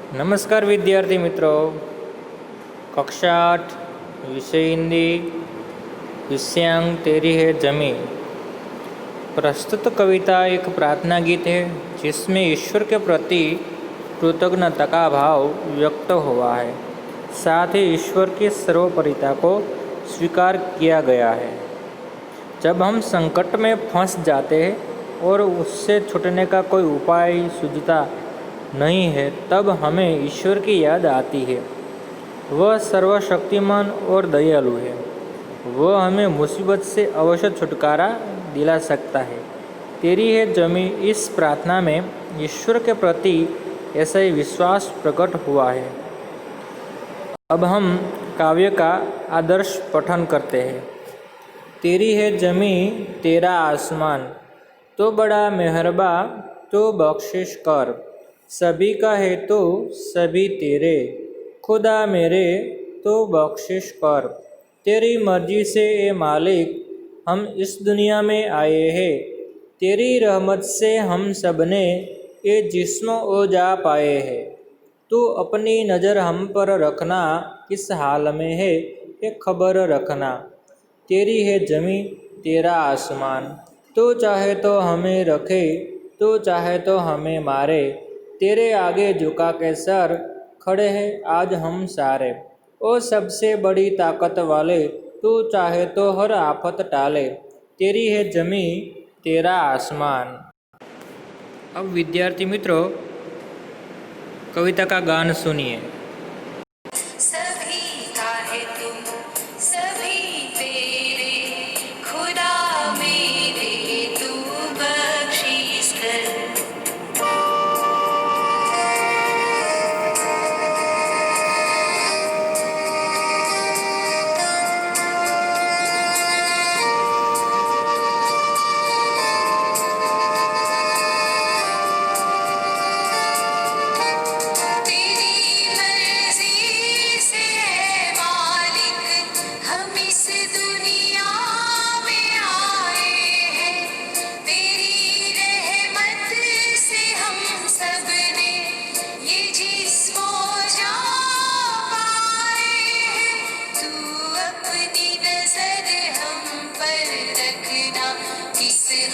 नमस्कार विद्यार्थी मित्रों, कक्षा 8 विषय हिंदी, विषयांक तेरी है जमी। प्रस्तुत कविता एक प्रार्थना गीत है जिसमें ईश्वर के प्रति कृतज्ञता का भाव व्यक्त हुआ है। साथ ही ईश्वर की सर्वोपरिता को स्वीकार किया गया है। जब हम संकट में फंस जाते हैं और उससे छूटने का कोई उपाय सूझता नहीं है, तब हमें ईश्वर की याद आती है। वह सर्वशक्तिमान और दयालु है। वह हमें मुसीबत से अवश्य छुटकारा दिला सकता है। तेरी है जमी, इस प्रार्थना में ईश्वर के प्रति ऐसा ही विश्वास प्रकट हुआ है। अब हम काव्य का आदर्श पठन करते हैं। तेरी है जमी तेरा आसमान, तो बड़ा मेहरबा तो बख्शिश कर। सभी का है तो सभी तेरे, खुदा मेरे तो बख्शिश कर। तेरी मर्जी से ए मालिक हम इस दुनिया में आए हैं। तेरी रहमत से हम सब ने ये जिस्म ओ जा पाए हैं। तू अपनी नज़र हम पर रखना, किस हाल में है ये खबर रखना। तेरी है जमी तेरा आसमान, तो चाहे तो हमें रखे, तो चाहे तो हमें मारे। तेरे आगे झुका के सर खड़े हैं आज हम सारे। ओ सबसे बड़ी ताकत वाले, तू चाहे तो हर आफत टाले। तेरी है जमी तेरा आसमान। अब विद्यार्थी मित्रों, कविता का गान सुनिए।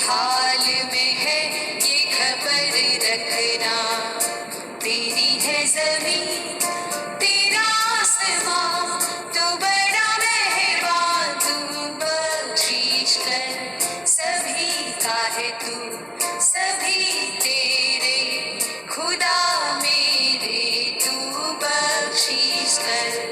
हाल में है ये खबर रखना। तेरी है जमीन तेरा आसमां, तो बड़ा मेहरबान तू बख्शीश कर। सभी का है तू सभी तेरे, खुदा मेरे तू बख्शीश कर।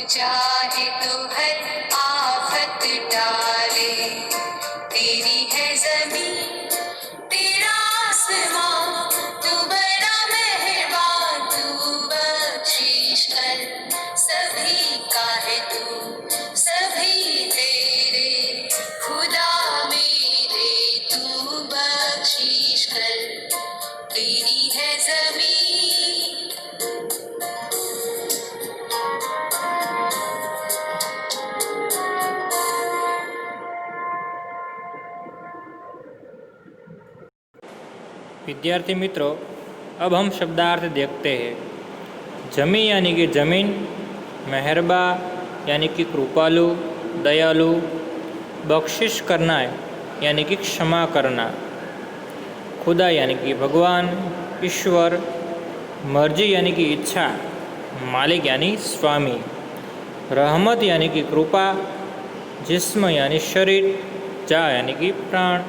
चाहे तो हर आफत टाले। तेरी है जमीन तेरा आसमां, तू बड़ा मेहरबान तू बख्शीश कर। सभी का है तू सभी तेरे, खुदा मेरे तू बख्शीश कर। तेरी है जमीन। विद्यार्थी मित्रों, अब हम शब्दार्थ देखते हैं। जमी यानी कि ज़मीन, मेहरबा यानी कि कृपालु दयालु, बख्शिश करना यानी कि क्षमा करना, खुदा यानी कि भगवान ईश्वर, मर्जी यानी कि इच्छा, मालिक यानी स्वामी, रहमत यानी कि कृपा, जिस्म यानी शरीर, जा यानी कि प्राण,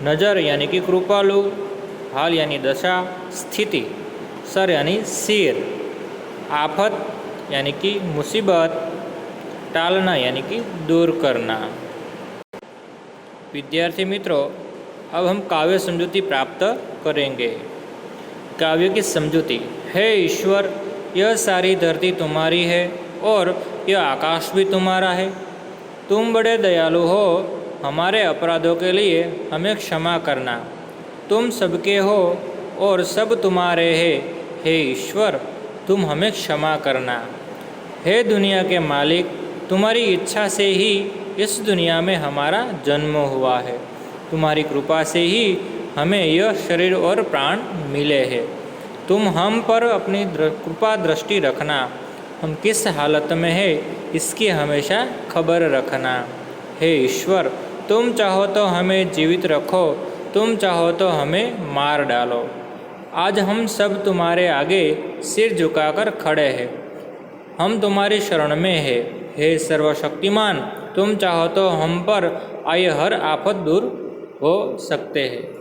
नज़र यानी कि कृपालु, हाल यानी दशा स्थिति, सर यानी सिर, आफत यानी कि मुसीबत, टालना यानी कि दूर करना। विद्यार्थी मित्रों, अब हम काव्य समझौती प्राप्त करेंगे। काव्य की समझौती। हे ईश्वर, यह सारी धरती तुम्हारी है और यह आकाश भी तुम्हारा है। तुम बड़े दयालु हो, हमारे अपराधों के लिए हमें क्षमा करना। तुम सबके हो और सब तुम्हारे हैं। हे ईश्वर, तुम हमें क्षमा करना। हे दुनिया के मालिक, तुम्हारी इच्छा से ही इस दुनिया में हमारा जन्म हुआ है। तुम्हारी कृपा से ही हमें यह शरीर और प्राण मिले हैं। तुम हम पर अपनी कृपा दृष्टि रखना। हम किस हालत में है इसकी हमेशा खबर रखना। हे ईश्वर, तुम चाहो तो हमें जीवित रखो, तुम चाहो तो हमें मार डालो। आज हम सब तुम्हारे आगे सिर झुकाकर खड़े हैं। हम तुम्हारी शरण में हैं। हे सर्वशक्तिमान, तुम चाहो तो हम पर आए हर आफत दूर हो सकते हैं।